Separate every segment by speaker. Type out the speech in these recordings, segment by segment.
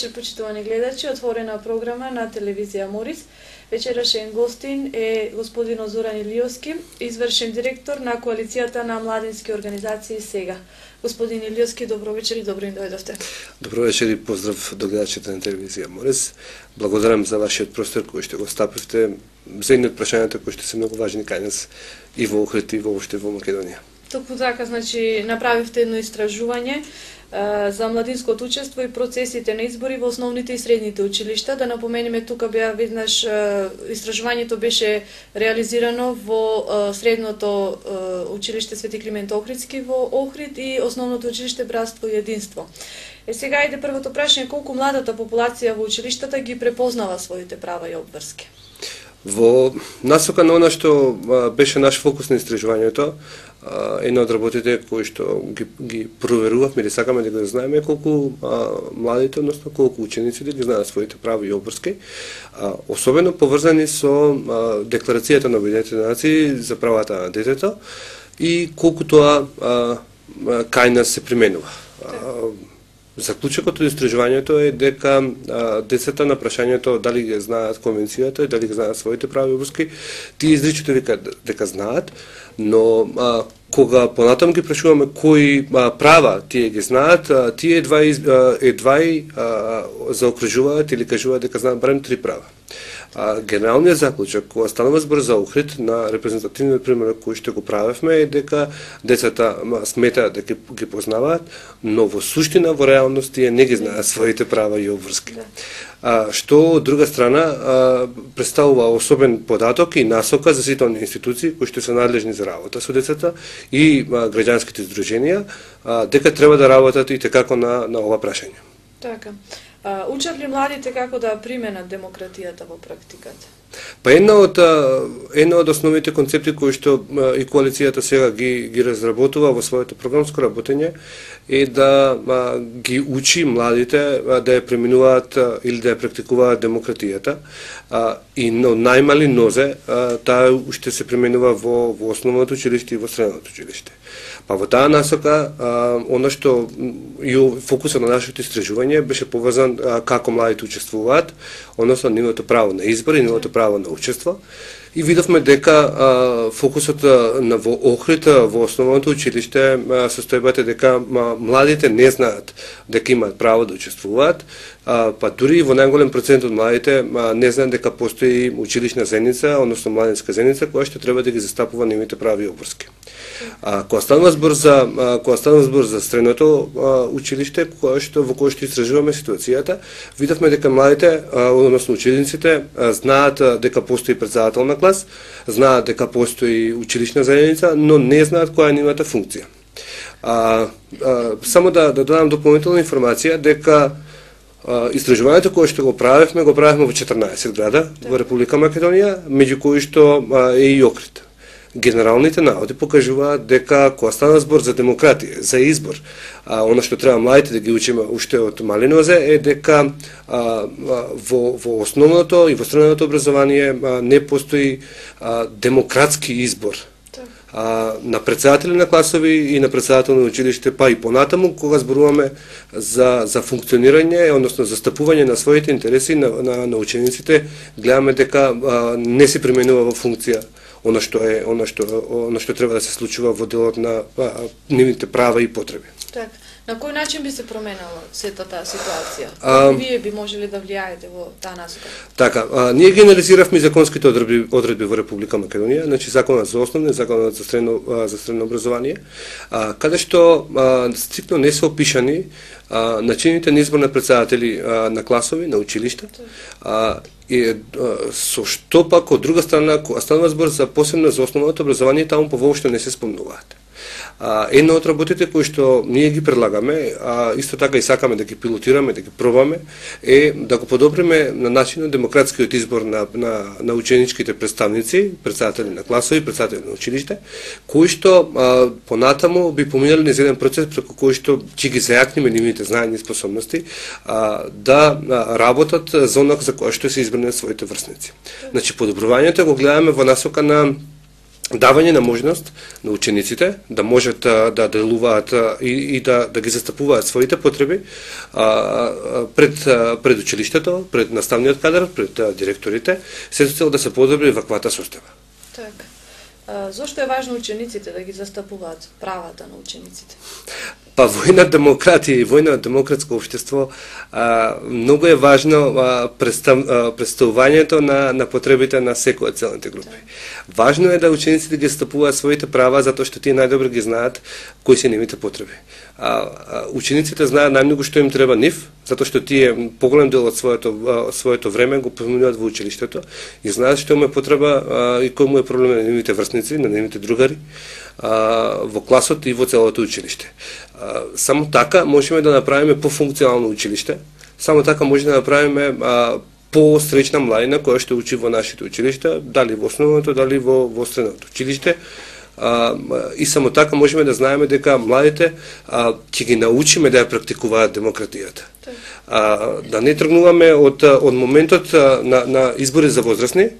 Speaker 1: вечер, почитувани гледачи, отворена програма на телевизија Морис. Вечерашен гостин е господин Зоран Илиовски, извршен директор на коалицијата на младински организации Сега. Господин Илиовски, добро вечер и добро им дојдовте.
Speaker 2: Добро вечер и поздрав до гледачите на телевизија Морис. Благодарам за вашиот простор кој што го стапивте за едно од прашањата кои што се многу важни кај нас и во Охрид и воопште во Македонија.
Speaker 1: Токму така, значи, направивте едно истражување за младинското учество и процесите на избори во основните и средните училишта. Да напоменеме, тука беа веднаш истражувањето беше реализирано во средното училиште Свети Климент Охридски во Охрид и основното училиште Братство и единство. Сега иде првото прашање, колку младата популација во училиштата ги препознава своите права и обврски?
Speaker 2: Во насока на она што беше наш фокус на истражувањето, една од работите кои што ги проверувавме или сакаме да го знаеме колку младите, односно колку учениците ги знаат своите права и обврски, особено поврзани со декларацијата на Обединетите нации за правата на детето и колку тоа кај нас се применува. Заклучокот од истражувањето е дека децата на прашањето дали ги знаат конвенцијата и дали ги знаат своите права и обврски, тие изричито дека знаат, но кога понатаму ги прашуваме кои права тие ги знаат, тие едва заокружуваат или кажуваат дека знаат барем 3 права. Генералниот заклучок, кога станува збор за Охрид, на репрезентативниот пример кој што го правевме е дека децата сметаат дека ги познаваат, но во суштина, во реалност, тие не ги знаат своите права и обврски. Што од друга страна представува особен податок и насока за сите оние институции кои што се надлежни за работа со децата и граѓанските здруженија, дека треба да работат и tekako на ова прашање.
Speaker 1: Така. Учат ли младите како да применат демократијата во практиката?
Speaker 2: Па една од основните концепти кои што и коалицијата сега ги разработува во своето програмско работење е да ги учи младите да ја преминуваат или да ја практикуваат демократијата и на најмали нозе таа уште се применува во основното училиште и во средното училиште. Па во таа насока, она што и фокусот на нашето истражување беше поврзан како младите учествуваат, односно нивното право на избор и нивното право на учество. И видовме дека фокусот во Охрид, во основното училиште, состојбата дека младите не знаат дека имаат право да учествуваат, па дури во најголем процент од младите не знаат дека постои училишна заедница, односно младинска заедница, која што треба да ги застапува нивните прави и обврски. Кога станува збор за средното училиште, во кое што истражуваме ситуацијата, видовме дека младите, односно учениците, знаат дека постои председател на клас, знаат дека постои училишна заедница, но не знаат која е нивната функција. Само да додам дополнителна информација дека истражувањето кое што го правевме во 14 града во Република Македонија, меѓу кои што е и Охрид. Генералните наводи покажуваат дека кога стана збор за демократија, за избор, она што треба младите да ги учиме уште од мали нозе е дека во основното и во средното образование не постои демократски избор на председатели на класови и на председател на училиште, па и понатаму кога зборуваме за функционирање, односно застапување на своите интереси на учениците, гледаме дека не се применува во функција она што треба да се случува во делот на нивните права и потреби.
Speaker 1: Така. На кој начин би се променала сета таа ситуација? Вие би можеле да влијаете во таа насока?
Speaker 2: Така, ние ги анализиравме законските одредби во Република Македонија, значи законот за основно и законот за средно образование, каде што стриктно не се опишани начините на избор на председатели на класови, на училишта, и со што пак од друга страна, кога станува збор за посебно за основното образование, таму повоопшто не се спомнуваат. Една од работите кои што ние ги предлагаме, исто така и сакаме да ги пилотираме, да ги пробаме, е да го подобриме на начинот демократскиот избор на ученичките представници, председатели на класови, председатели на училиште, кои што понатаму би поминали низ еден процес преку кој што ќе ги зајакниме нивните знаења и способности да работат за онока за кое што се избрани своите врсници. Значи, подобрувањето го гледаме во насока на давање на можност на учениците да можат да делуваат и да ги застапуваат своите потреби пред училиштето, пред наставниот кадар, пред директорите, се со цел да се подобри ваквата состојба.
Speaker 1: Така. Зошто е важно учениците да ги застапуваат правата на учениците?
Speaker 2: Па во една демократија и во едно демократско општество многу е важно представувањето на потребите на секоја целните групи. Важно е да учениците ги застапуваат своите права затоа што тие најдобро ги знаат кои се нивните потреби. Учениците знаат најмногу што им треба нив, затоа што тие поголем дел од своето време го поминуваат во училиштето и знаат што му е потреба и кој му е проблем на нивните врсници, на нивните другари во класот и во целото училиште. Само така можеме да направиме пофункционално училиште, само така може да направиме по-среќна младина која што учи во нашите училишта, дали во основното, дали во средното училиште. И само така можеме да знаеме дека младите ќе ги научиме да ја практикуваат демократијата. Да не тргнуваме од моментот на избори за возрастни,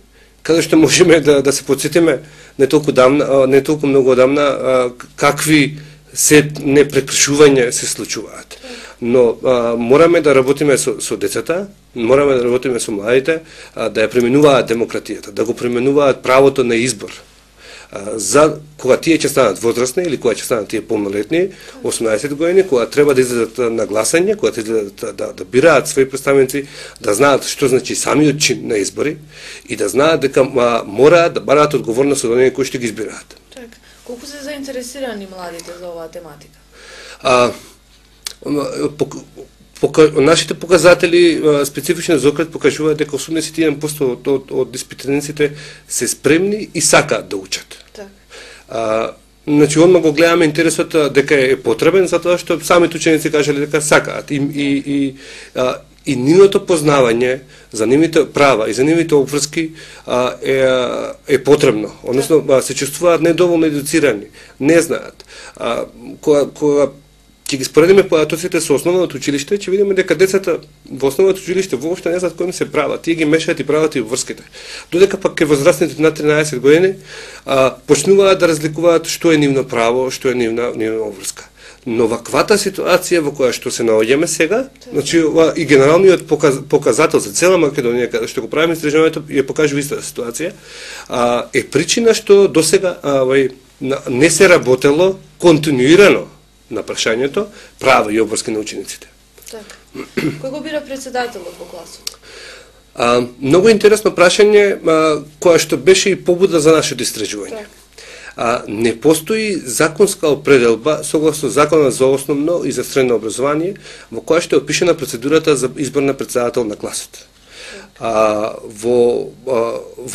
Speaker 2: каде што можеме да се подсетиме не толку многу одамна какви се непрекршувања се случуваат. Но мораме да работиме со децата, мораме да работиме со младите, да ја применуваат демократијата, да го применуваат правото на избор. За кога тие ќе станат возрастни или кога ќе станат тие полнолетни, 18 години, кога треба да излезат на гласање, кога да бираат своји представници, да знаат што значи самиот чин на избори и да знаат дека мораат да бараат одговорност од оние кои што ги избираат.
Speaker 1: Так, колку се заинтересирани младите за оваа тематика?
Speaker 2: Нашите показатели специфично за Охрид покажуваат дека 81% од испитаниците се спремни и сакаат да учат. Значи, онма го гледаме интересот дека е потребен, затоа што самите ученици кажале дека сакаат. И нивното познавање за нивните права и за нивните обврски е потребно. Односно, се чувствуваат недоволно едуцирани, не знаат. Кога ќе ги споредиме податоците со основното училиште, ќе видиме дека децата во основното училиште воопшто не знаат кои се права, тие ги мешаат и правата и врските. Додека пак ке возрастните на 13 години почнуваат да разликуваат што е нивно право, што е нивна обврска. Но ваквата ситуација во која што се наоѓаме сега, значи и генералниот показател за цела Македонија каде што го правиме истражувањето ја покажува истата ситуација, е причина што досега не се работело континуирано на прашањето права и обврски на учениците.
Speaker 1: Така. Кој го бира претседателот во класот?
Speaker 2: Многу интересно прашање кое што беше и побуда за нашето истражување. Не постои законска определба согласно Законот за основно и за средно образование во која што е опишена процедурата за избор на претседател на класот. Во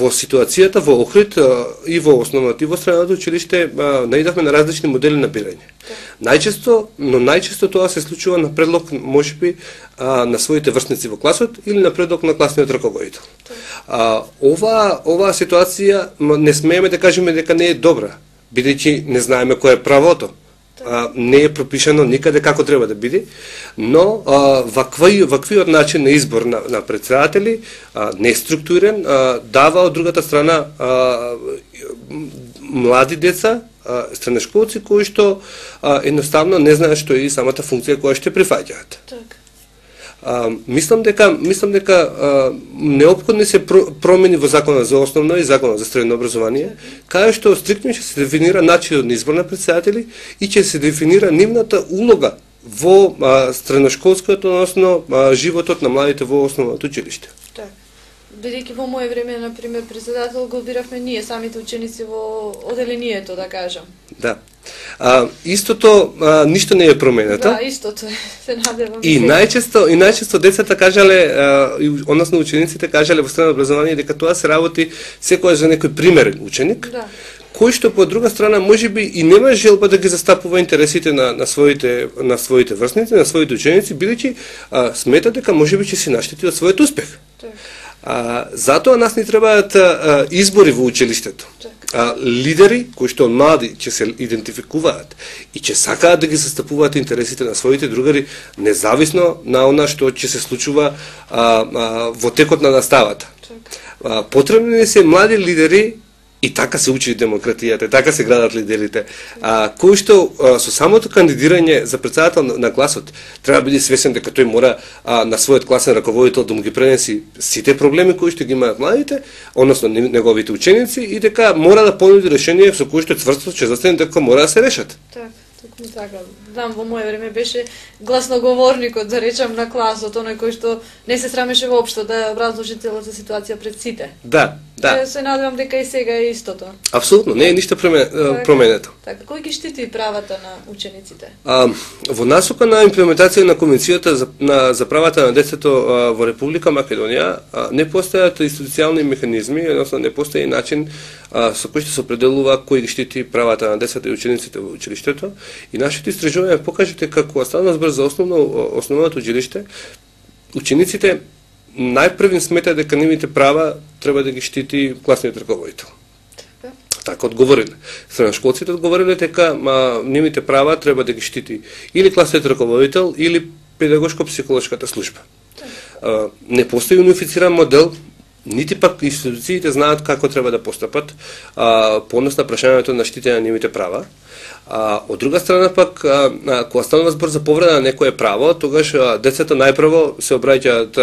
Speaker 2: ситуацијата во Охрид и во основното и во средното училиште наидовме на различни модели на бирање. Најчесто тоа се случува на предлог можеби на своите врсници во класот или на предлог на класниот раководител. Оваа ситуација не смееме да кажеме дека не е добра, бидејќи не знаеме кој е правото. Не е пропишано никаде како треба да биде, но ваквиот начин на избор на претседатели не е структурен, дава од другата страна млади деца, средношколци кои што едноставно не знаат што е и самата функција која ќе прифаќаат. Мислам дека неопходни се промени во Законот за основно и Законот за средно образование, каде што стриктно ќе се дефинира начинот на избор на претседатели и ќе се дефинира нивната улога во средношколското, односно животот на младите во основното училиште.
Speaker 1: Бидејќи во моје време, например, председател го биравме ние, самите ученици во оделението, да кажам. Да.
Speaker 2: Истото ништо не е променето.
Speaker 1: Да, истото се надевам.
Speaker 2: И најчесто децата кажале, односно учениците кажале во средно образование дека тоа се работи секојаш за некој примерен ученик. Да. Кој што по друга страна можеби и нема желба да ги застапува интересите на своите врсници, на своите ученици, бидејќи смета дека можеби ќе се наштети од својот успех. Затоа нас ни требаат избори во училиштето. Лидери кои што млади ќе се идентификуваат и ќе сакаат да ги застапуваат интересите на своите другари, независно на она што ќе се случува во текот на наставата. Потребни се млади лидери И така се учи демократијата, така се градат лидерите. Кој што со самото кандидирање за председател на класот треба да биде свесен дека тој мора на својот класен раководител да му ги пренеси сите проблеми кои што ги имаат младите, односно неговите ученици, и дека мора да понуди решение со кои што цврсто ќе застане дека мора да се решат.
Speaker 1: Така, знам, во моје време беше гласноговорникот, да речам, на класот, оној кој што не се срамеше воопшто да образложи целата ситуација пред сите.
Speaker 2: Да.
Speaker 1: Се надевам дека и сега е истото.
Speaker 2: Апсолутно, не е ништо променето.
Speaker 1: Така, кој ги штити правата на учениците?
Speaker 2: Во насока на имплементација на Конвенцијата за правата на детето во Република Македонија не постојат институционални механизми, односно не постои начин со кој што се определува кој ги штити правата на децата и учениците во училиштето. И нашите истражувања покажете како останува збор за основното училиште, учениците најпрвин сметаат дека нивните права треба да ги штити класниот раководител. Така одговориле. Средношколците одговориле дека нивните права треба да ги штити или класниот раководител или педагошко-психолошката служба. Не постои унифициран модел, нити пак институциите знаат како треба да постапат по однос на прашањето на штитење на нивните права. Од друга страна пак, кога станува збор за повреда на некое право, тогаш децата најпрво се обраќаат,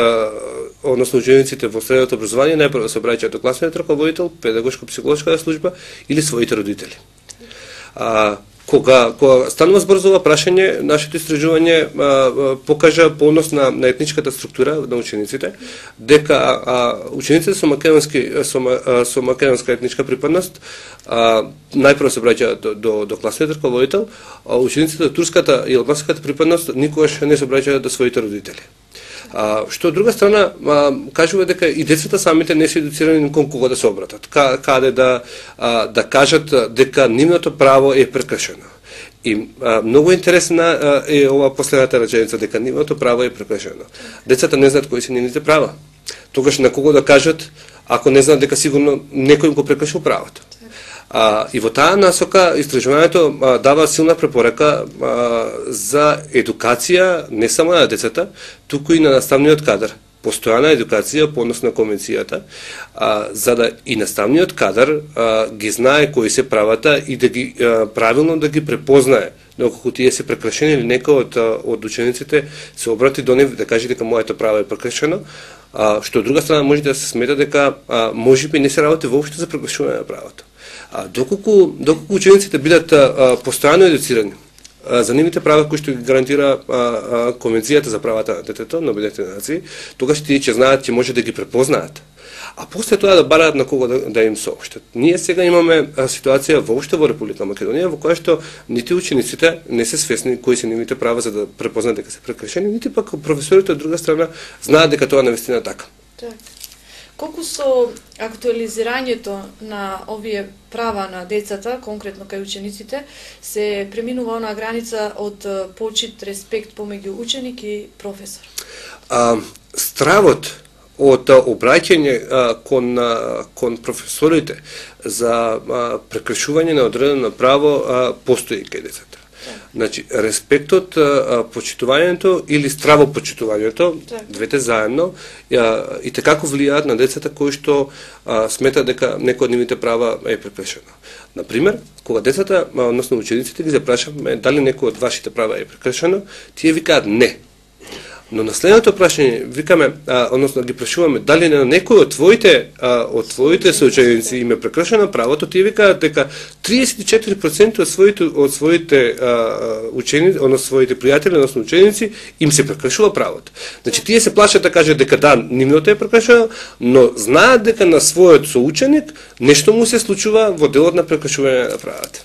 Speaker 2: односно учениците во средното образование најпрво се обраќаат до класниот раководител, педагошко-психолошката служба или своите родители. Кога станува збор за ова прашање, нашето истражување покажа по однос на етничката структура на учениците, дека учениците со македонска етничка припадност најпрво се обраќаат до класниот раководител, а учениците од турската и албанската припадност никогаш не се обраќаат до своите родители. Што од друга страна кажува дека и децата самите не се едуцирани кон кого да се обратат, каде да кажат дека нивното право е прекршено. И многу интересна е ова последната реченица, дека нивното право е прекршено. Децата не знаат кои се нивните права. Тогаш на кого да кажат, ако не знаат дека сигурно некој им го прекршил правото. И во таа насока истражувањето дава силна препорака за едукација не само на децата, туку и на наставниот кадар. Постојана едукација по однос на конвенцијата, за да и наставниот кадар ги знае кои се правата и да ги правилно да ги препознае. Доколку тие се прекршени или некој од учениците се обрати до нив да каже дека моето право е прекршено, што од друга страна може да се смета дека можеби не се работи воопшто за прекршување на правото. Доколку учениците бидат постојано едуцирани за нивните права кои што ги гарантира Конвенцијата за правата на детето на Обединетите нации, тогаш тие ќе знаат, ќе може да ги препознаат. А после тоа да бараат на кого да им соопштат. Ние сега имаме ситуација воопшто во Република Македонија во која што нити учениците не се свесни кои се нивните права за да препознаат дека се прекршени, нити пак професорите од друга страна знаат дека тоа навистина така.
Speaker 1: Колку со актуализирањето на овие права на децата, конкретно кај учениците, се преминува онаа граница од почит, респект помеѓу ученик и професор?
Speaker 2: Стравот од обраќање кон професорите за прекршување на одредено право постои кај децата. Значи, респектот, почитувањето или стравопочитувањето, двете заедно, и како влијаат на децата кои што сметаат дека некој од нивните права е прекршено. Например, кога децата, односно учениците, ги запрашаме дали некој од вашите права е прекршено, тие викаат не. Но на следното прашање викаме, односно ги прашуваме дали на некој од твоите соученици им е прекршено правото, тие викаат дека 34% од своите ученици, односно своите пријатели, односно ученици, им се прекршува правото. Значи тие се плашат да кажат дека да, нивното е прекршено, но знаат дека на својот соученик нешто му се случува во делот на прекршување на правата.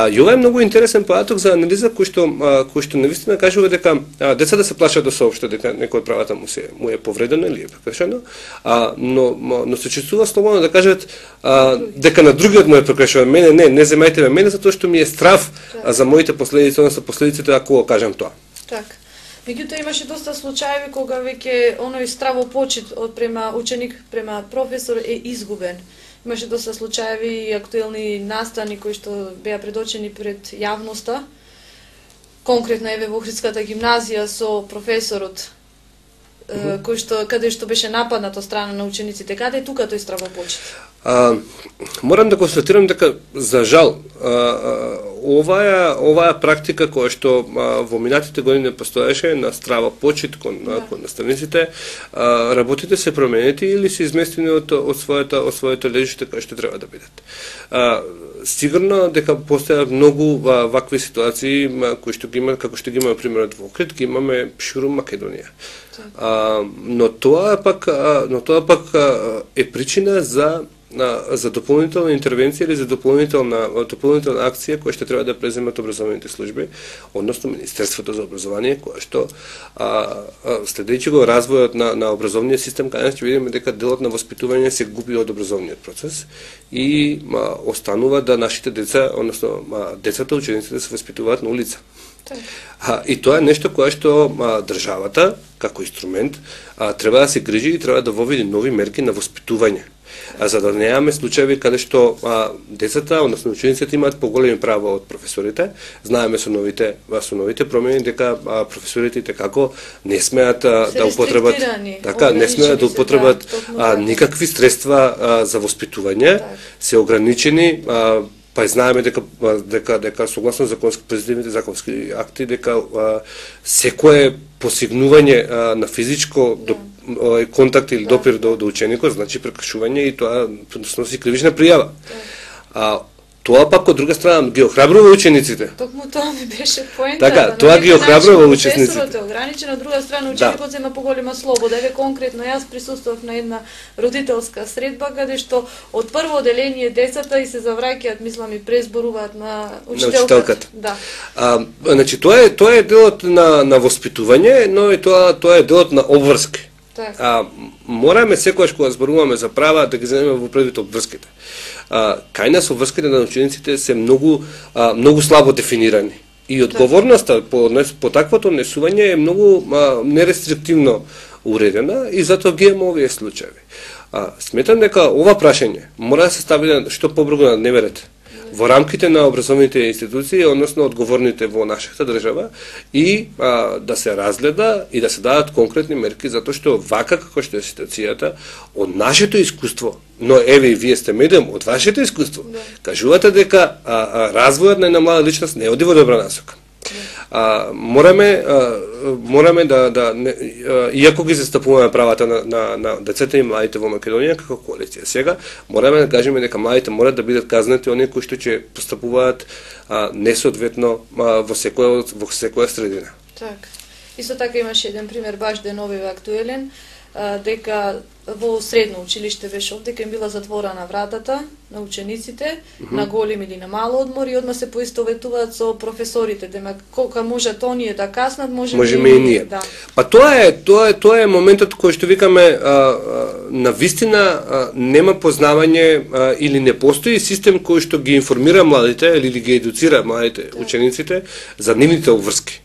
Speaker 2: И ова е многу интересен податок за анализа кој што навистина кажува дека децата се плашат да соопштат дека некој од правата му е повредено или е прекршено, но се чувствува слободно да кажат дека на другиот му е прекршено, мене не земајте мене затоа што ми е страв за моите последици, односно последиците ако го кажам тоа.
Speaker 1: Така. Меѓутоа имаше доста случаеви кога веќе оној стравопочит према ученик, према професор е изгубен. Имаше доста случаеви и актуелни настани кои што беа предочени пред јавноста. Конкретно еве во Охридската гимназија со професорот каде што беше нападнат од страна на учениците, каде е тука тој страва почит?
Speaker 2: Морам да констатирам дека за жал оваа практика која што во минатите години постоеше на страва почит кон наставниците, работите се променети или се изместени од своето лежиште кај што треба да бидат. Сигурно дека постојат многу вакви ситуации кои што ги има, како што ги имаме примерот во Охрид, ги имаме ширум Македонија. Но тоа пак е причина за дополнителна интервенција или за дополнителна акција која што треба да преземат образовните служби, односно Министерството за образование, која што следејќи го развојот на образовниот систем, каде ќе видиме дека делот на воспитување се губи од образовниот процес и останува да нашите деца, односно децата, учениците се воспитуваат на улица. И тоа е нешто кое што државата, како инструмент, треба да се грижи и треба да воведе нови мерки на воспитување. За да немаме случаи каде што децата, односно учениците имаат поголеми права од професорите. Знаеме со новите промени дека професорите како не смеат да употребат никакви средства за воспитување, се ограничени. Па знаеме дека согласно позитивните законски акти дека секое посигнување на физичко контакт или допир до ученикот значи прекршување и тоа сноси кривична пријава. Тоа пак од друга страна ги охрабрува учениците.
Speaker 1: Токму тоа ми беше поента.
Speaker 2: Така, тоа ги охрабрува учениците.
Speaker 1: Професорот е ограничен, од друга страна ученикот зема поголема слобода. Еве конкретно јас присуствував на една родителска средба каде што од прво оделение децата и се завраќаат, мислам и презборуваат на учителката. Да.
Speaker 2: Значи тоа е делот на воспитување, но и тоа е делот на обврски. Мораме секогаш кога зборуваме за права да ги земеме во предвид обврските. Кај нас обврските на учениците се многу слабо дефинирани. И одговорноста по таквото однесување е многу нерестриктивно уредена и затоа ги имаме овие случаи. Сметам дека ова прашање мора да се стави што побрзо на дневен ред во рамките на образовните институции, односно одговорните во нашата држава и да се разгледа и да се дадат конкретни мерки, затоа што вака како што е ситуацијата, од нашето искуство, но еве и вие сте медиум, од вашето искуство, кажувате дека развојот на една млада личност не оди во добра насока. Мораме да иако ги застапуваме правата на децата и младите во Македонија како коалиција сега, мораме да кажеме дека младите морат да бидат казнати оние кои што ќе постапуваат несоодветно во секоја средина.
Speaker 1: Така. Исто така имаше еден пример баш деновиве актуелен, дека во средно училиште беше дека им била затворена вратата на учениците на голем или на мало одмор и одма се поистоветуваат со професорите, дека колка можат оние да каснат, можеме и ние. Да.
Speaker 2: Па тоа е моментот кој што викаме на вистина нема познавање или не постои систем кој што ги информира младите или ги едуцира младите учениците за нивните обврски.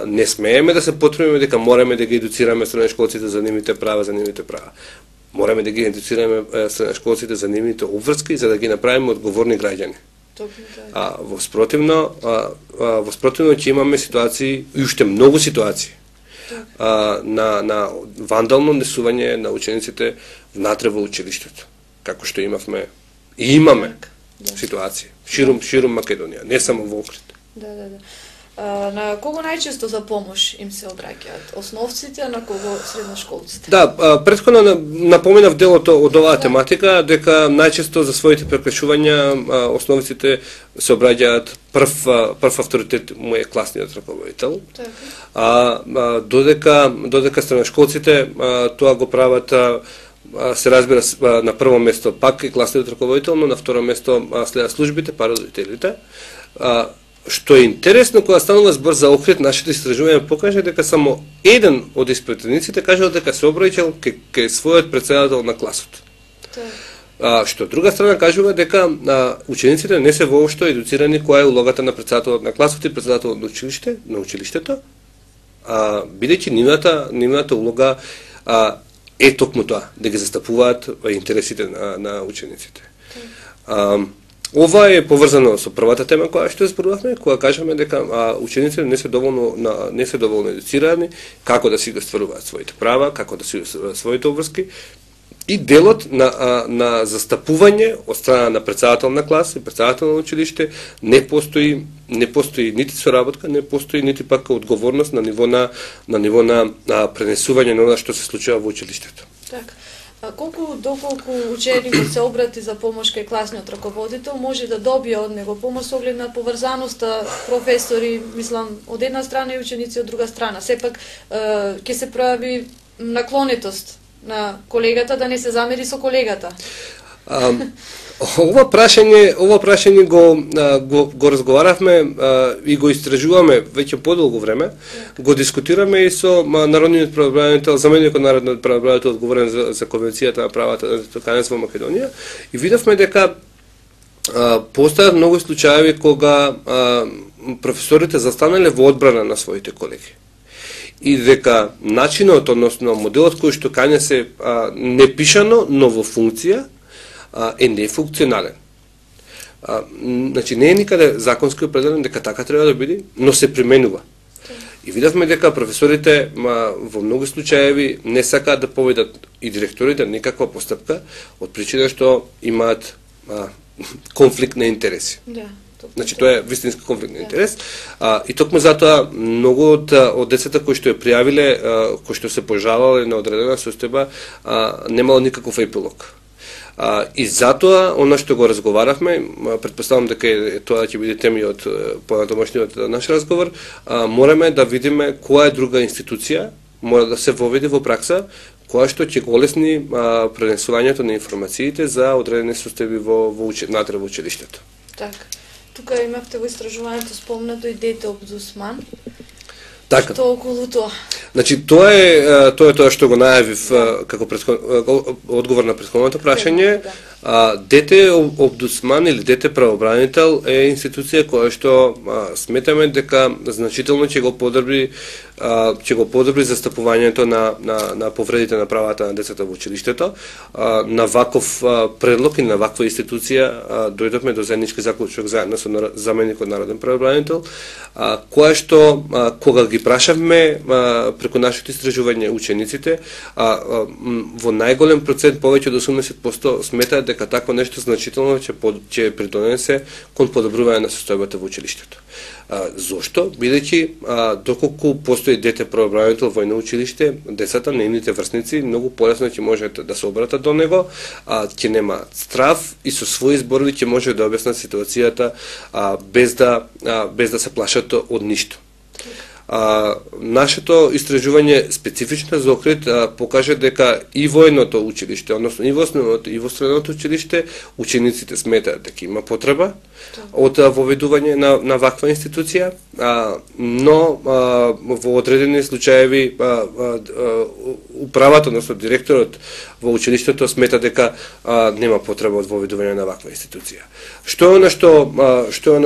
Speaker 2: Не смееме да се потребиме дека мораме да ги едуцираме средношколците за нивните права, Мораме да ги едуцираме средношколците за нивните обврски за да ги направиме одговорни граѓани. Во спротивно ќе имаме ситуации и уште многу ситуации на вандално однесување на учениците внатре во училиштето, како што имавме и имаме ситуации ширум Македонија, не само во Охрид.
Speaker 1: На кого најчесто за помош им се обраќаат? Основците, а на кого средношколците?
Speaker 2: Да, претходно напоменав делото од оваа тематика, дека најчесто за своите прекршувања основците се обраќаат прв авторитет му е класниот раководител. Додека средношколците тоа го прават се разбира на прво место пак и класниот раководител, но на второ место следат службите, па родителите. Што е интересно кога станува збор за Охрид, нашите истражувања покажа дека само еден од испитаниците кажал дека се обраќал кај својот председател на класот. Што од друга страна кажува дека учениците не се воопшто едуцирани која е улогата на председателот на класот и председателот на училиштето, бидејќи нивната улога е токму тоа, да ги застапуваат интересите на учениците. Ова е поврзано со првата тема која што зборувавме, кога кажаме дека учениците не се доволно едуцирани како да си го стваруваат своите права, како да си своите обврски. И делот на застапување од страна на председател на клас и председател на училиште не постои нити соработка, не постои нити пак одговорност на ниво на пренесување на она што се случува во училиштето.
Speaker 1: Така. Доколку ученикот се обрати за помош кај класниот раководител, може да добие од него помош со оглед на поврзаноста професори, мислам, од една страна и ученици од друга страна. Сепак ќе се пројави наклонетост на колегата да не се замери со колегата.
Speaker 2: Ова прашање го разговаравме и го истражуваме веќе подолго време. Го дискутираме и со народниот правобранител, заменикот на народниот правобранител одговорен за Конвенцијата на правата на детето во Македонија, и видовме дека постојат многу случаи кога професорите застанале во одбрана на своите колеги. И дека начинот, односно моделот кој што кања се непишано, но во функција, е нефункционален. Значи, не е никаде законски определен дека така треба да биде, но се применува. И видовме дека професорите во многу случаи не сакаат да поведат и директорите никаква постапка од причина што имаат конфликт на интереси. Значи, тоа е вистински конфликт на интерес. И токму затоа многу од децата кои што ја пријавиле, кои што се пожалале на одредена состојба, немало никаков епилог. И затоа, она што го разговаравме, претпоставам дека тоа ќе биде теми од понатамошниот наш разговор, мораме да видиме која е друга институција, мора да се воведе во пракса, која што ќе го олесни пренесувањето на информациите за одредени состојби внатре во училиштето.
Speaker 1: Така. Тука имавте во истражувањето спомнато и дете омбудсман.
Speaker 2: Така.
Speaker 1: Што околу тоа?
Speaker 2: Значи, тоа е тоа што го најавив како одговор на претходното прашање. Дете омбудсман или дете правобранител е институција која што сметаме дека значително ќе го подобри застапувањето на повредите на правата на децата во училиштето. На ваков предлог и на ваква институција дојдовме до заеднички заклучок заедно со заменикот народен правобранител, која што кога ги прашавме преку нашите истражување учениците, во најголем процент, повеќе од 80%, сметаат дека такво нешто значително ќе придонесе кон подобрување на состојбата во училиштето. Зошто? Бидејќи доколку постои дете правобранител во едно училиште, децата, нивните врсници, многу полесно ќе можат да се обратат до него, ќе нема страв и со своји зборови ќе може да објаснат ситуацијата без да се плашат од ништо. Нашето истражување специфично за Охрид покажа дека и во едното училиште, односно и во основното и во средното училиште, учениците сметаат дека има потреба од воведување на ваква институција, но во одредени случаи управата, односно директорот во училиштето смета дека нема потреба од воведување на ваква институција. Што е она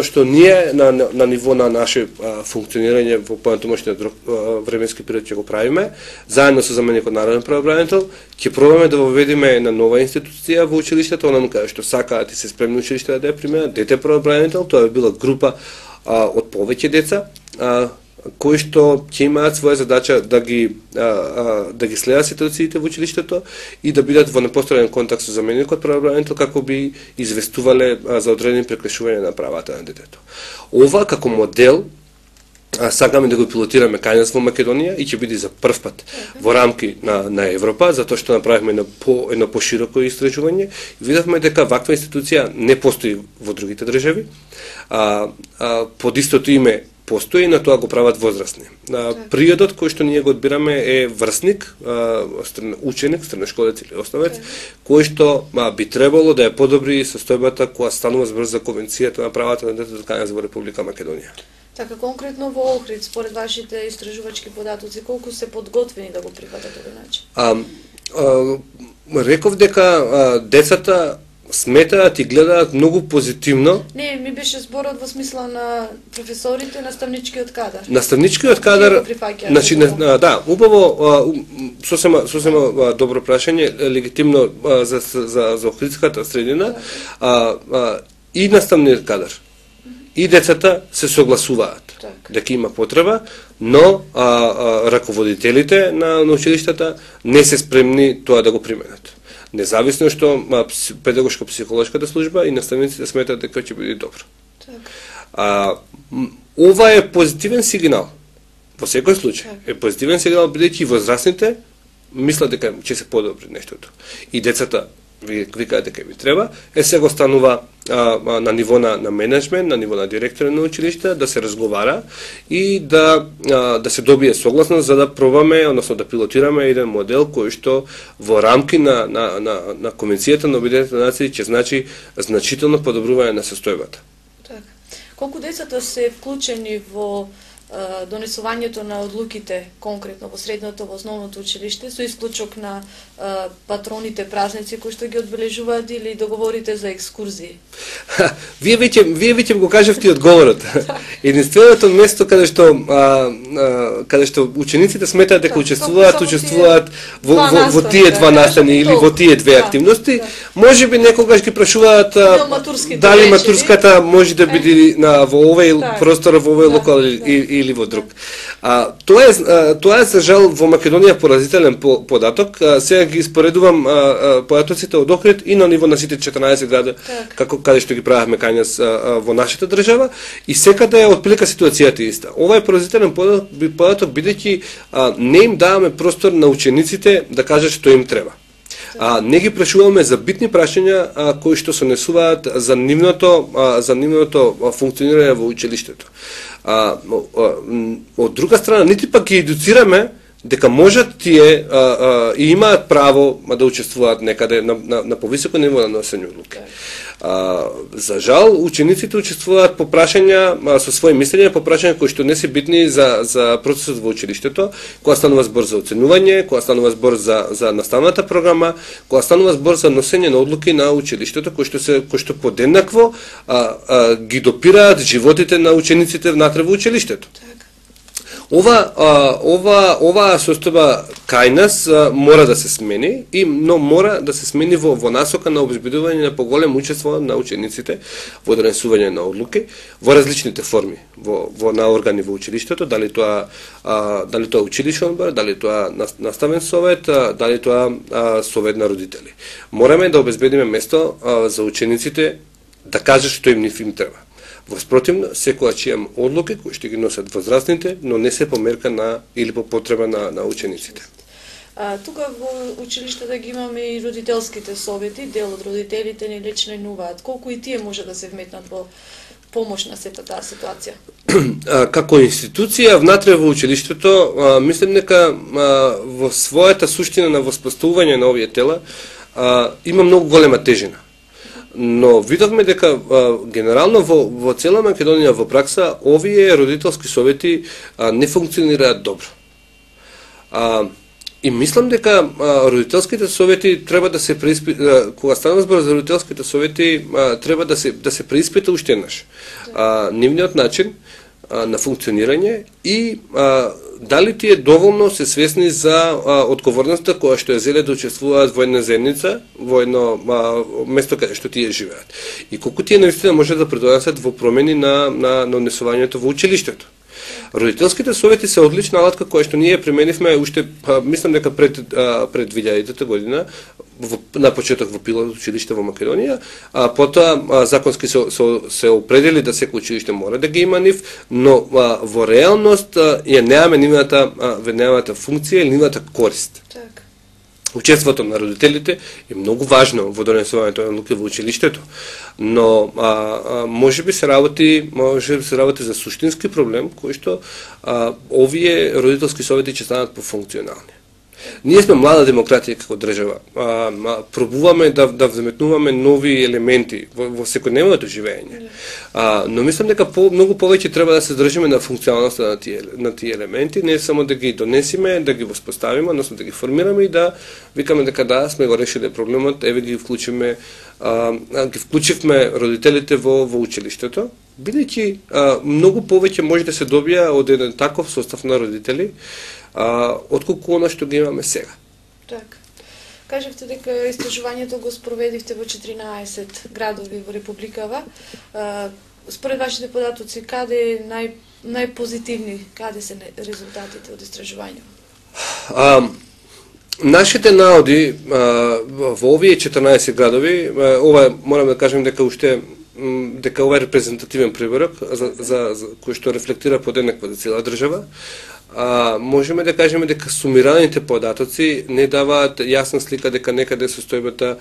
Speaker 2: што ние на ниво на наше функционирање во понатамошниот временски период ќе го правиме, заедно со заменикот народен правобранител, ќе пробаме да воведеме една нова институција во училиштето, онаму каде што сакаат и се спремни училиште да ја применат, дете правобранител, тоа би била група од повеќе деца, кои што ќе имаат своја задача да ги следат ситуациите во училиштето и да бидат во непосреден контакт со заменикот правобранител како би известувале за одредени прекршувања на правата на детето. Ова како модел сакаме да го пилотираме кај нас во Македонија и ќе биде за прв пат во рамки на Европа, затоа што направивме едно пошироко истражување и видовме дека ваква институција не постои во другите држави. Под истото име постои и на тоа го прават возрастни. Приодот кој што ние го одбираме е врсник, ученик, средношколец или основец, кој што би требало да ја подобри состојбата која станува збор за Конвенцијата на правата на детето во Република Македонија.
Speaker 1: Така, конкретно во Охрид, според вашите истражувачки податоци, колку се подготвени да го прифатат овој начин?
Speaker 2: Реков дека децата сметаат и гледаат многу позитивно.
Speaker 1: Не, ми беше зборот во смисла на професорите, наставничкиот кадар.
Speaker 2: Наставничкиот кадар, значи, да, убаво, сосема добро прашање, легитимно за Охридската средина. и наставниот кадар и децата се согласуваат дека има потреба, но раководителите на училиштата не се спремни тоа да го применат. Независно што педагошко-психолошката служба и наставниците сметаат дека ќе биде добро. Ова е позитивен сигнал. Во секој случај е позитивен сигнал, бидејќи возрастните мислат дека ќе се подобри нештото. И децата викаат дека ви треба, сега останува на ниво на менеджмент, на ниво на директори на училишта, да се разговара и да се добие согласност за да пробаме, односно да пилотираме еден модел кој што во рамки на Конвенцијата на Обединетите нации ќе значи значително подобрување на состојбата.
Speaker 1: Така. Колку децата се вклучени во донесувањето на одлуките конкретно во средното, во основното училиште, со исклучок на патроните празници кои што ги одбележуваат или договорите за екскурзии?
Speaker 2: Вие веќе го кажавте одговорот. Единственото место каде што учениците сметаат дека учествуваат во тие два настани или во тие две активности, можеби некогаш ги прашуваат дали матурската може да биде во овој простор, во овој локал или во друг. Тоа е за жал во Македонија поразителен податок. Сега ги споредувам податоците од Охрид и на ниво на сите 14 града каде што ги правевме кањас во нашата држава и секаде е отприлика ситуацијата иста. Ова е поразителен податок бидејќи не им даваме простор на учениците да кажат што им треба. Не ги прашуваме за битни прашања кои што се однесуваат за нивното функционирање во училиштето. Од друга страна, нити пак ги едуцираме дека можат тие и имаат право да учествуваат некаде на повисоко ниво на носење одлуки. За жал, учениците учествуваат по прашања со своји мислења, по прашања кои што не се битни за процесот во училиштето, кога станува збор за оценување, кога станува збор за наставната програма, кога станува збор за носење на одлуки на училиштето, кои што подеднакво ги допираат животите на учениците внатре во училиштето. Ова состојба кај нас мора да се смени, но мора да се смени во насока на обезбедување на поголем учество на учениците во донесување на одлуки во различните форми, на органи во училиштето, дали тоа училишен одбор, дали тоа наставен совет, дали тоа совет на родители. Мораме да обезбедиме место за учениците да кажат што им треба. Во спротивно, секогаш имам одлуки кои што ги носат возрастните, но не се по мерка или по потреба на учениците.
Speaker 1: Тука во училиштата ги имаме и родителските совети, дел од родителите ни ли членуваат. Колку и тие може да се вметнат во помош на сета таа ситуација?
Speaker 2: Како институција внатре во училиштето, мислам дека во својата суштина на воспоставување на овие тела има многу голема тежина. Но видовме дека генерално во цела Македонија во пракса овие родителски совети не функционираат добро. И мислам дека родителските совети треба да се кога стана збор за родителските совети треба да се преиспита уште еднаш нивниот начин на функционирање и дали тие доволно се свесни за одговорноста која што ја зеле да учествуваат во една заедница, во едно место каде што тие живеат. И колку тие наистина може да придонесат во промени на однесувањето во училиштето. Родителските совети се одлична алатка која што ние применивме уште мислам дека пред 2000 година на почеток во пилот училиште во Македонија, потоа законски се определи да секој училиште мора да ги има нив, но во реалност ја немаме нивната функција или нивната корист. Учеството на родителите е многу важно во донесувањето на одлуки во училиштето, но можеби се работи за суштински проблем кој што овие родителски совети ќе станат пофункционални. Ние сме млада демократија како држава. Пробуваме да вземетнуваме нови елементи во секојдневното живење. Но мислам дека многу повеќе треба да се држиме на функционалноста на тие елементи, не само да ги донесиме, да ги воспоставиме, односно да ги формираме и да викаме дека да, сме го решиле проблемот, еве ги вклучивме родителите во училиштето, бидејќи многу повеќе може да се добија од еден таков состав на родители, отколку она што ги имаме сега.
Speaker 1: Так. Кажавте дека истражувањето го спроведивте во 14 градови во Републикава. Според вашите податоци, каде најпозитивни, каде се резултатите од истражувањето?
Speaker 2: Нашите наоди во овие 14 градови, ова морам да кажем дека ова е репрезентативен приборок за кој што рефлектира подеднакво за цела држава. Можеме да кажеме дека сумираните податоци не даваат јасна слика дека некаде состојбата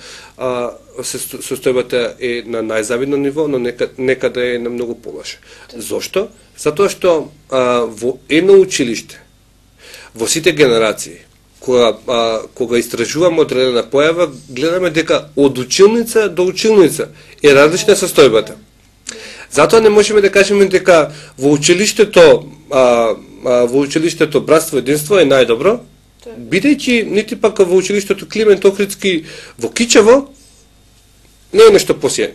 Speaker 2: е на најзавидно ниво, но некаде е на многу полоше. Зошто? Затоа што во едно училиште, во сите генерации, кога истражуваме одредена појава, гледаме дека од училница до училница е различна состојбата. Затоа не можеме да кажеме дека во училиштето братство и единство е најдобро, бидејќи нити пак во училиштето Климент Охридски во Кичево не е нешто посејано.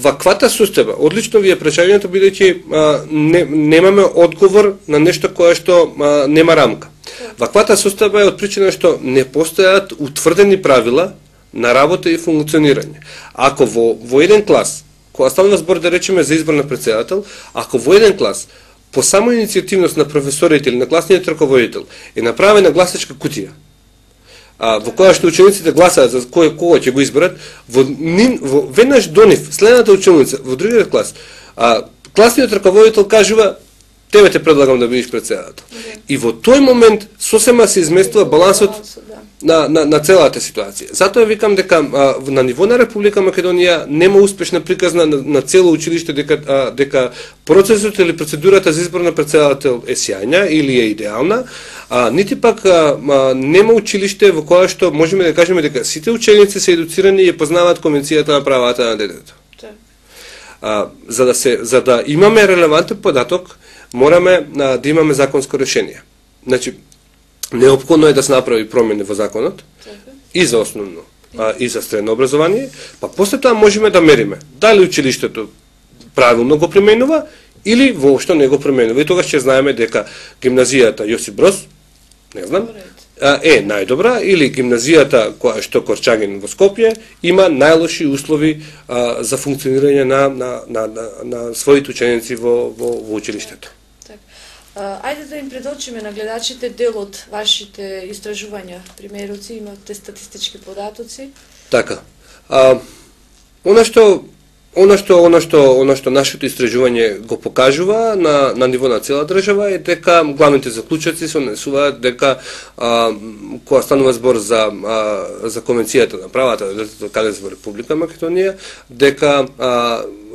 Speaker 2: Ваквата состојба, одлично ви е прашањето, бидејќи немаме одговор на нешто кое што нема рамка. Ваквата состојба е од причина што не постојат утврдени правила на работа и функционирање. Ако во еден клас, кога станува збор да речеме за избор на председател, ако во еден клас по само иницијативност на професорите или на класниот раководител е направена гласачка кутија, во која што учениците гласаат за кога ќе го изберат, веднаш до нив, следната ученица, во другиот клас, класниот раководител кажува: тебе те предлагам да бидеш председател. И во тој момент сосема се изместува балансот на целата ситуација. Затоа викам дека на ниво на Република Македонија нема успешна приказна на цело училиште дека процесот или процедурата за избор на председател е сјајна или е идеална, нити пак нема училиште во кое што можеме да кажеме дека сите ученици се едуцирани и познаваат Конвенцијата на правата на детето. За да имаме релевантен податок, мораме да имаме законско решение. Значи, неопходно е да се направи промени во законот и за основно и за средно образование, па после тоа можеме да мериме дали училиштето правилно го применува или воопшто не го применува. И тогаш ќе знаеме дека гимназијата Јосип Броз, не знам, е најдобра, или гимназијата која што Корчагин во Скопје има најлоши услови за функционирање на своите ученици во училиштето.
Speaker 1: Ајде да им предочиме на гледачите дел од вашите истражувања, примероци, имате статистички податоци.
Speaker 2: Така. Она што нашето истражување го покажува на ниво на цела држава е дека главните заклучоци се однесуваат дека кога станува збор за Конвенцијата на правата на детето каде во Република Македонија, дека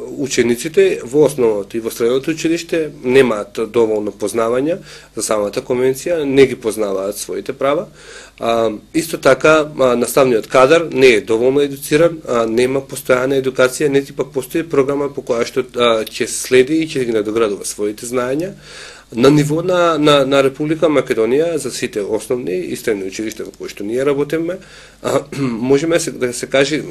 Speaker 2: учениците во основното и во средното училиште немаат доволно познавања за самата конвенција, не ги познаваат своите права. Исто така, наставниот кадар не е доволно едуциран, нема постојана едукација, нити пак постои програма по која што ќе следи и ќе ги надоградува своите знаења. На ниво на Република Македонија, за сите основни и средни училишта во кои што ние работиме, можеме да се каже,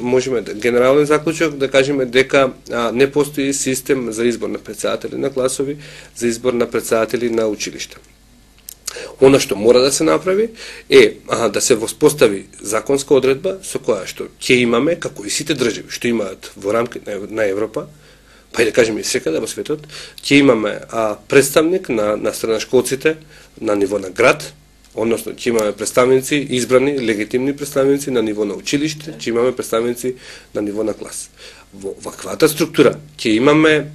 Speaker 2: генерален заклучок да кажеме дека не постои систем за избор на председатели на класови, за избор на председатели на училишта. Она што мора да се направи е да се воспостави законска одредба со која што ќе имаме, како и сите држави што имаат во рамки на Европа, па и да кажеме и секаде во светот, ќе имаме представник на средношколците на ниво на град, односно ќе имаме представници, избрани, легитимни представници на ниво на училиште, ќе имаме представници на ниво на клас. Во ваквата структура ќе имаме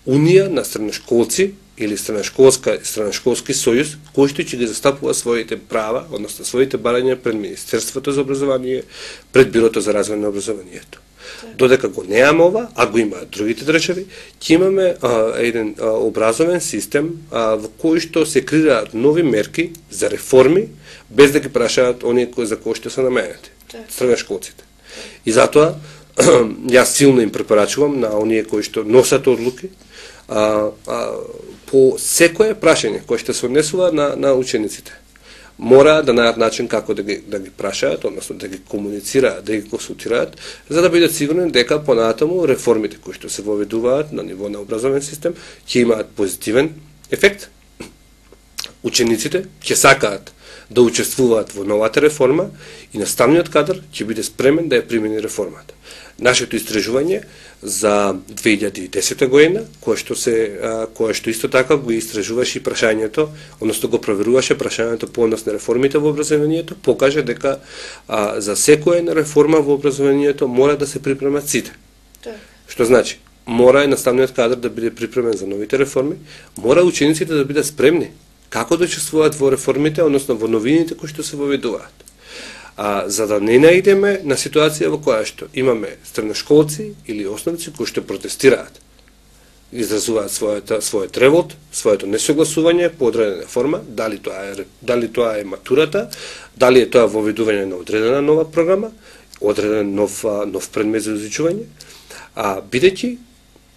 Speaker 2: унија на средношколци или средношколски сојуз, кој што ќе ги застапува своите права, односно своите барања пред Министерството за образование, пред Бирото за развој на образованието. Додека го немаме ова, а го имаат другите држави, ќе имаме еден образовен систем во кој што се креираат нови мерки за реформи, без да ги прашаат оние за кои што се наменети, средношколците. И затоа, јас силно им препорачувам на оние кои што носат одлуки, по секое прашање кој што се однесува на учениците, мора да најдат начин како да ги прашаат, односно да ги комуницираат, да ги консултираат, за да бидат сигурни дека понатаму реформите кои што се воведуваат на ниво на образовен систем ќе имаат позитивен ефект. Учениците ќе сакаат да учествуваат во новата реформа и наставниот кадар ќе биде спремен да ја примени реформата. Нашето истражување за 2010 година, кое што исто така го истражуваше и прашањето, односно го проверуваше прашањето по однос на реформите во образованието, покаже дека за секоја реформа во образованието мора да се припремат сите. Што значи, мора наставниот кадар да биде припремен за новите реформи, мора учениците да бидат спремни како да учествуваат во реформите, односно во новините кои што се воведуваат. За да не наидеме на ситуација во која што имаме средношколци или основници кои што протестираат, изразуваат својот револт, своето несогласување по одредена форма, дали тоа е матурата, дали е тоа воведување на одредена нова програма, одреден нов предмет за изучување, бидејќи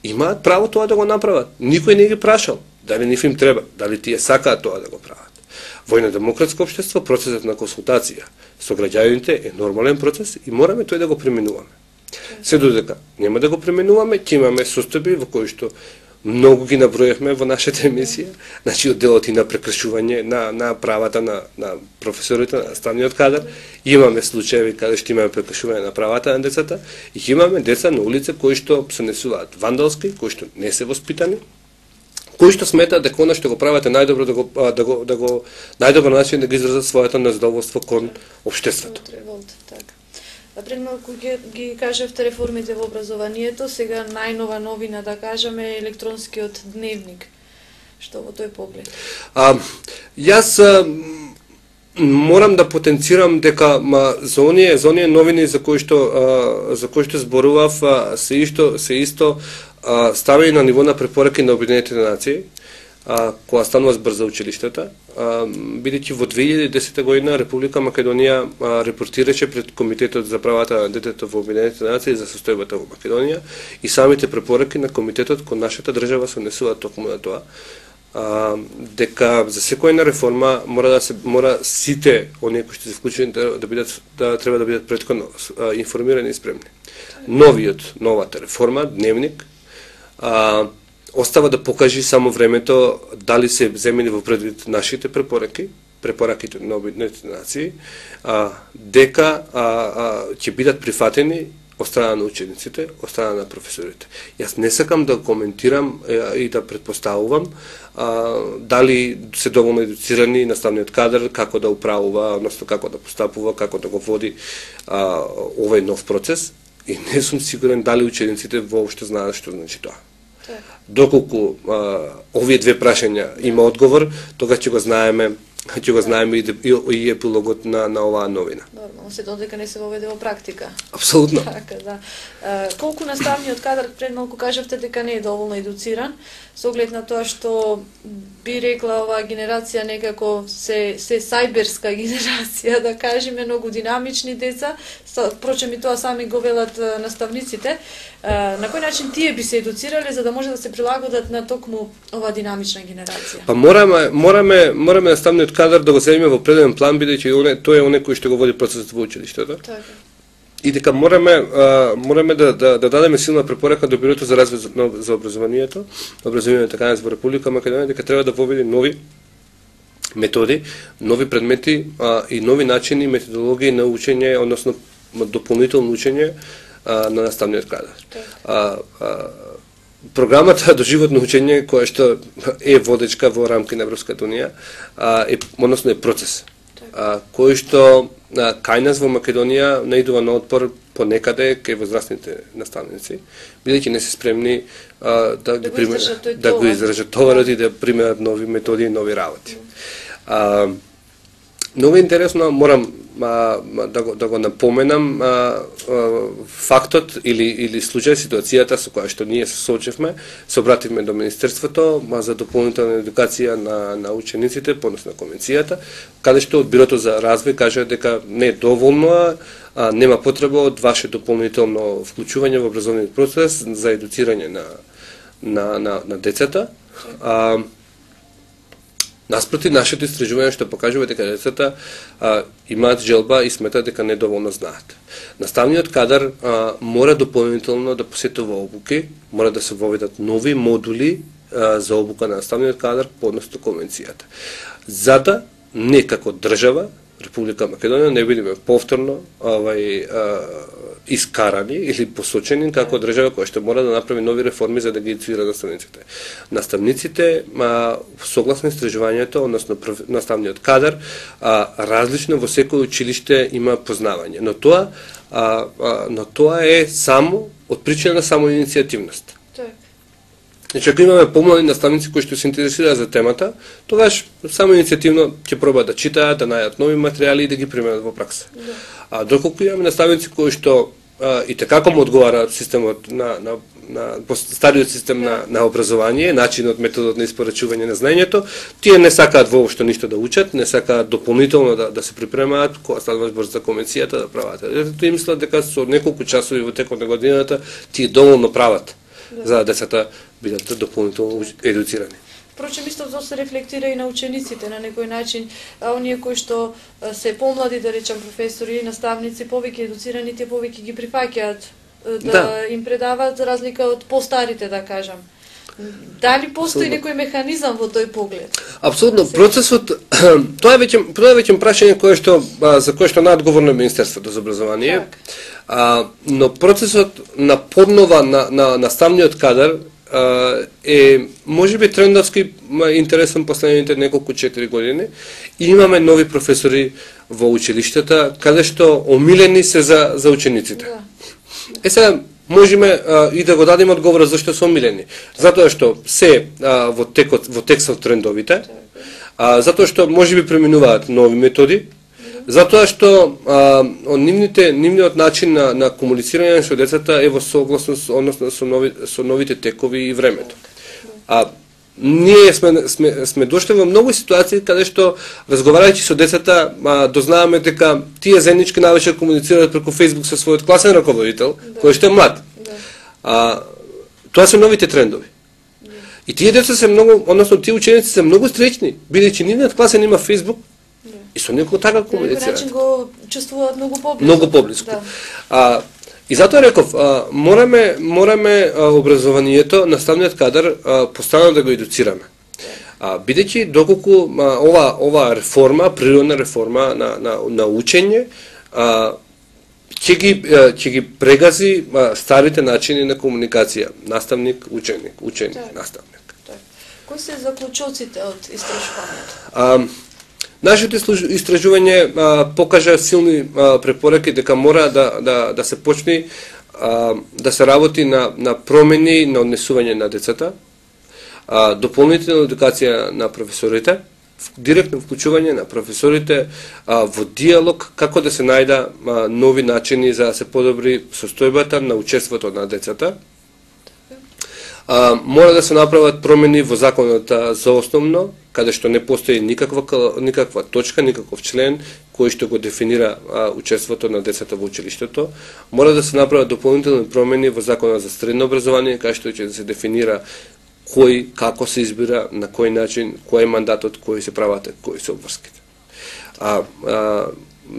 Speaker 2: имаат право тоа да го направат. Никој не ги прашал дали нив им треба, дали тие сакаат тоа да го прават. Во едно демократско општество процесот на консултација со граѓаните е нормален процес и мораме тој да го применуваме. Се додека нема да го применуваме, ќе имаме состојби во кои што многу ги наброевме во нашата емисија, значи од делот и на прекршување на правата на професорите, на наставниот кадар, имаме случаи каде што имаме прекршување на правата на децата и имаме деца на улица кои што се несуваат вандалски, кои што не се воспитани, кои што сметаат дека она што го прават е најдобро најдобар начин да ги изразат своето незадоволство кон општеството.
Speaker 1: Пред малку ги кажавте реформите во образованието, сега најнова новина да кажеме е електронскиот дневник. Што во тој поглед?
Speaker 2: Јас морам да потенцирам дека за оние новини за кои што зборував се исто ставени на ниво на препораки на Обединетите нации, која станува збор за училиштата, бидејќи во 2010 година Република Македонија репортираше пред Комитетот за правата на детето во Обединетите нации за состојбата во Македонија и самите препораки на комитетот кон нашата држава се однесуваат токму на тоа, дека за секоја реформа мора сите оние кои што се вклучени треба да бидат претходно информирани и спремни. Новата реформа, дневник, остава да покажи само времето дали се земени во предвид нашите препораките на Обединетите нации, дека ќе бидат прифатени од страна на учениците, од страна на професорите. Јас не сакам да коментирам и да предпоставувам дали се доволно едуцирани наставниот кадар, како да управува, односно како да постапува, како да го води овој нов процес, и не сум сигурен дали учениците воопшто знаат што значи тоа. Доколку овие две прашања има одговор, тога ќе го знаеме и епилогот на оваа новина.
Speaker 1: Нормално, се додека не се воведе во практика.
Speaker 2: Апсолутно.
Speaker 1: Така, да. Колку наставниот кадар, пред малку кажавте дека не е доволно едуциран, со оглед на тоа што би рекла оваа генерација некако се сајберска генерација, да кажеме, многу динамични деца, впрочем и тоа сами го велат наставниците, на кој начин тие би се едуцирале за да може да се прилагодат на токму оваа динамична генерација?
Speaker 2: Мораме наставниот кадар да го земеме во преден план, бидејќи тој е оној кој што го води процесот во училиштето.
Speaker 1: Така.
Speaker 2: И дека мораме да дадеме силна препорака до Бирото за развој за образованието така во Република Македонија, дека треба да воведе нови методи, нови предмети и нови начини, методологии на учење, односно дополнително учење на наставниот кадар. Програмата доживотно учење, која што е водечка во рамки на Европската унија, односно е процес, кој што кај нас во Македонија наидува на отпор понекаде кај возрастните наставници, бидејќи не се спремни да го издржат товарот и да применат нови методи и нови работи. Многу интересно, морам да го напоменам фактот или случај, ситуацијата со која што ние се соочевме, се обративме до Министерството за дополнителна едукација на учениците, подоцна на конвенцијата, каде што од Бирото за развој кажа дека не е доволно, нема потреба од ваше дополнително вклучување во образовниот процес за едуцирање на децата. Наспроти, нашето истражување што покажува дека децата имаат желба и сметаат дека недоволно знаат. Наставниот кадар мора дополнително да посетува обуки, мора да се воведат нови модули за обука на наставниот кадар по однос до конвенцијата. За да не како држава, Република Македонија, не бидеме повторно искарани или посочени како држава која што мора да направи нови реформи за да ги едуцира наставниците. Наставниците, согласно истражувањето, односно наставниот кадар, различно во секој училиште има познавање, но тоа е само од причина на самоиницијативност. Значи, ако имаме помлади наставници кои што се интересираат за темата, тогаш само иницијативно ќе пробаат да читаат, да најдат нови материјали и да ги применат во пракса. Доколку имаме наставници кои што и така му одговара системот на стариот систем на образование, начинот, методот на испорачување на знаењето, тие не сакаат воопшто ништо да учат, не сакаат дополнително да се припремаат, кога станува збор за конвенцијата да прават. Тие мислат дека со неколку часови во текот на годината тие доволно прават за децата бидат дополнително едуцирани.
Speaker 1: Впрочем, исто тоа се рефлектира и на учениците на некој начин, оние кои што се помлади, да речам, професори и наставници, повеќе едуцирани, тие повеќе ги прифаќаат да им предаваат за разлика од постарите, да кажам. Дали постои некој механизам во тој поглед?
Speaker 2: Апсолутно, процесот тоа е веќе прашање за кое што наодговорно е Министерството за образование. Но процесот на поднова на наставниот кадар е можеби трендовски интересен последните неколку 4 години и имаме нови професори во училиштата каде што омилени се за учениците. Сега можеме и да го дадеме одговор зашто се омилени. Затоа што се во текстот трендовите, затоа што можеби преминуваат нови методи, затоа што нивниот начин на комуницирање со децата е во согласност, односно со новите текови и времето. Ние сме дошли во многу ситуации каде што разговарајќи со децата дознаваме дека тие заеднички навечер комуницираат преку Facebook со својот класен раководител, кој што е млад. Тоа се новите трендови. И тие деца се многу, односно тие ученици се многу среќни, бидејќи нивниот класен има Facebook и со некој така комуницираат.
Speaker 1: На начин го чувствуваат многу поблиску.
Speaker 2: Многу поблиску. И затоа реков, мораме образованието, наставниот кадар постојано да го едуцираме. Бидејќи доколку ова реформа, природна реформа на учење, ќе ги прегази старите начини на комуникација, наставник, ученик, наставник.
Speaker 1: Кои се заклучоците од истражувањето?
Speaker 2: Нашето истражување покажа силни препораки дека мора да се почне да се работи на промени на однесување на децата, дополнителна едукација на професорите, директно вклучување на професорите во диалог како да се најда нови начини за да се подобри состојбата на учеството на децата. Мора да се направат промени во законот за основно, каде што не постои никаква точка, никаков член кој што го дефинира учеството на децата во училиштето. Мора да се направат дополнителни промени во законот за средно образование, каде што ќе се дефинира кој, како се избира, на кој начин, кој е мандатот, кои се правата, кои се обврските.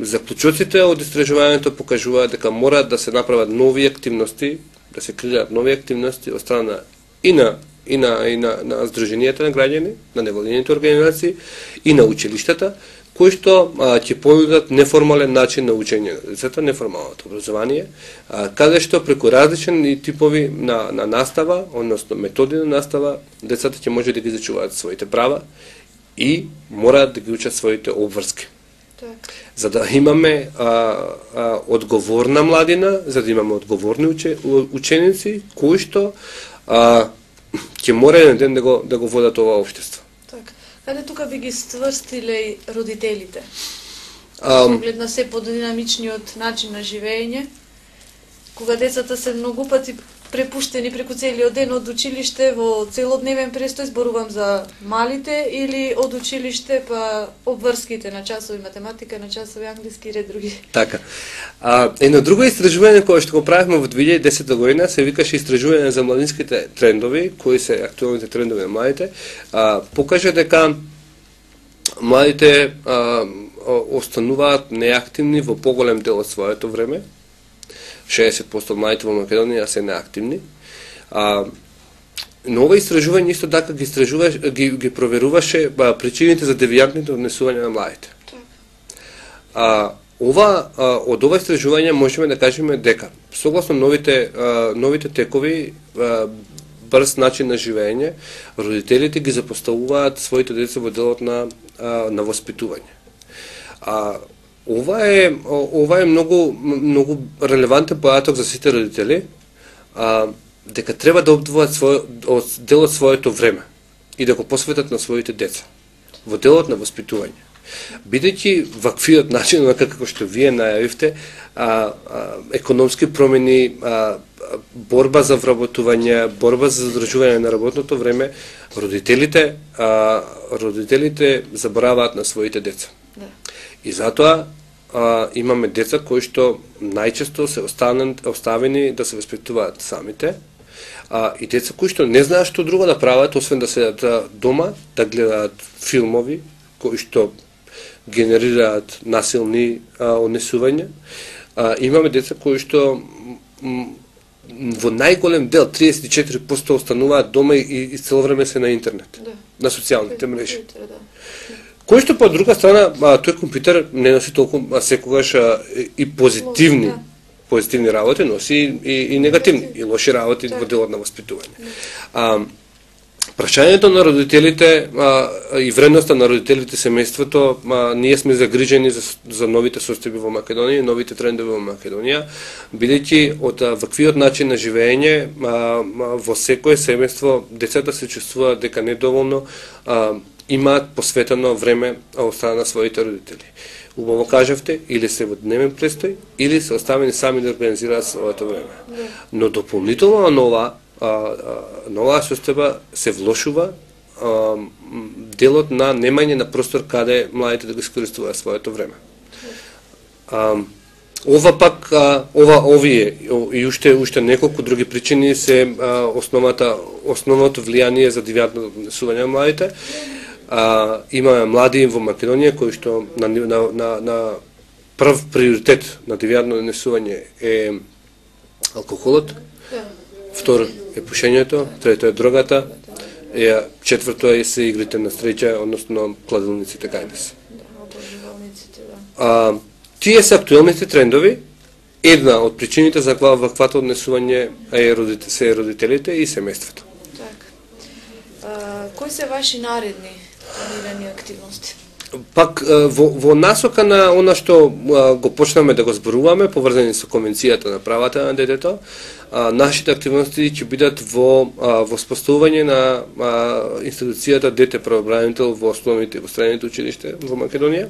Speaker 2: Заклучоците од истражувањето покажуваат дека мора да се направат нови активности, да се креираат нови активности од страна и на здруженијата на граѓани, на невладините организации и на училиштата, кои што ќе понудат неформален начин на учење на децата, неформалното образование, каде што преку различни типови на настава, односно методи на настава, децата ќе може да ги изучуваат своите права и мораат да ги учат своите обврски. За да имаме одговорна младина, за да имаме одговорни ученици, кои што ќе мора еден ден да го водат ова општество.
Speaker 1: Каде тука би ги стврстиле родителите? Поглед на се подинамичниот начин на живење, кога децата се многу пати препуштени преку целиот ден од училиште во целодневен престој, зборувам за малите, или од училиште па обврските на часови математика, на часови англиски и ред други.
Speaker 2: Така. Едно друго истражување кое што го правихме во 2010 година се викаше истражување за младинските трендови, кои се актуелните трендови на младите, покажа дека младите остануваат неактивни во поголем дел од своето време. 60% од младите во Македонија се неактивни. Но ова истражување исто така ги проверуваше причините за девијантните однесувања на младите. Од ова истражување можеме да кажеме дека согласно новите текови, брз начин на живење, родителите ги запоставуваат своите деца во делот на воспитување. Ова е многу релевантен појаток за сите родители, дека треба да обдвојат дел од своето време и да го посветат на своите деца во делот на воспитување. Бидејќи ваквиот начин, како што вие најавивте, економски промени, борба за вработување, борба за задржување на работното време, родителите забораваат на своите деца. И затоа имаме деца кои што најчесто се оставени да се воспитуваат самите, и деца кои што не знаат што друго да прават, освен да седат дома, да гледаат филмови, кои што генерираат насилни однесувања. Имаме деца кои што во најголем дел, 34%, остануваат дома и цело време се на интернет, на социјалните мрежи. Кој што по друга страна, тој компјутер не носи толку секогаш и позитивни работи, носи и негативни, и лоши работи во делот на воспитување. Прашањето на родителите и вредноста на родителите семејството, ние сме загрижени за новите состојби во Македонија, новите трендови во Македонија, бидејќи од ваквиот начин на живење во секое семејство децата се чувствуваат дека недоволно имаат посветено време од страна на своите родители. Убаво кажавте, или се во дневен престој, или се оставени сами да организираат своето време. Но дополнително на оваа состојба се влошува делот на немање на простор каде младите да го искористуваат своето време. Ова пак, овие и уште неколку други причини се основното влијание за девијантно однесување на младите. Имаме млади во Македонија кои што на прв приоритет на девијантно однесување е алкохолот, второ е пушењето, трето е дрогата, четврто е се игрите на среќа, односно кладилниците кај нас. Тие се актуелните трендови. Една од причините за ваквато однесување се родителите и семејството.
Speaker 1: Кои се ваши наредни планирани активности?
Speaker 2: Пак во насока на она што го почнаме да го зборуваме, поврзани со Конвенцијата на правата на детето, нашите активности ќе бидат во воспоставување на институцијата Дете правобранител во основните и во средните училишта во Македонија.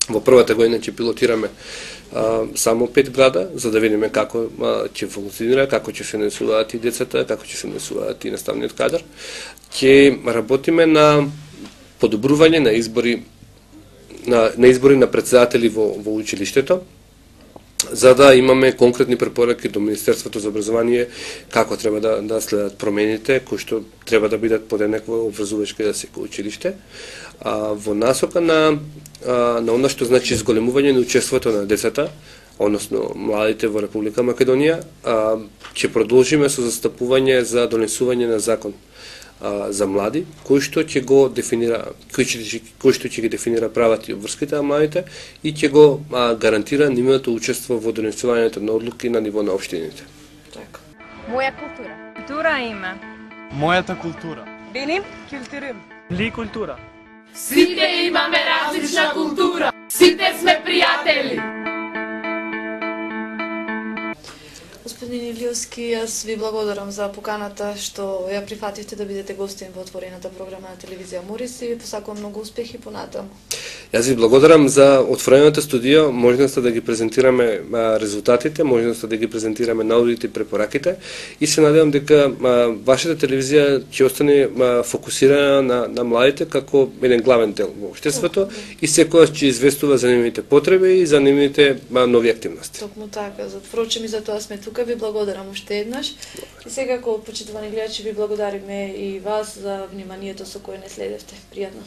Speaker 2: Во првата година ќе пилотираме само 5 града, за да видиме како ќе функционира, како ќе се несуваат и децата, како ќе се несуваат и наставниот кадар. Ќе работиме на подобрување на избори на претседатели во училиштето, за да имаме конкретни препораки до Министерството за образование како треба да следат промените кои што треба да бидат под еднакво обврзувачки за секој училиште. Во насока на она што значи зголемување на учеството на децата, односно младите во Република Македонија, ќе продолжиме со застапување за донесување на закон за млади, кој што ќе го дефинира, кој што ќе ги дефинира правата и обврските на младите и ќе го гарантира нивното учество во донесувањето на одлуки на ниво на општините.
Speaker 3: Моја култура. Култура има.
Speaker 4: Мојата култура.
Speaker 3: Беним културим.
Speaker 4: Ли култура.
Speaker 5: Сите имаме различна култура. Сите сме пријатели.
Speaker 1: Господин Илиовски, јас ви благодарам за поканата што ја прифативте да бидете гостин во отворената програма на телевизија Морис и ви посакувам многу успехи понатаму.
Speaker 2: Јас ви благодарам за отворената студио, можноста да ги презентираме резултатите, можноста да ги презентираме наудите и препораките и се надевам дека вашата телевизија ќе остане фокусирана на младите како еден главен дел во општеството и секогаш ќе известува за нивните потреби и за нивните нови активности.
Speaker 1: Токму така, впрочем и за тоа сме тука. Ви благодарам уште еднаш. И сега, почитувани гледачи, ви благодариме и вас за вниманието со кое не следевте. Пријатно.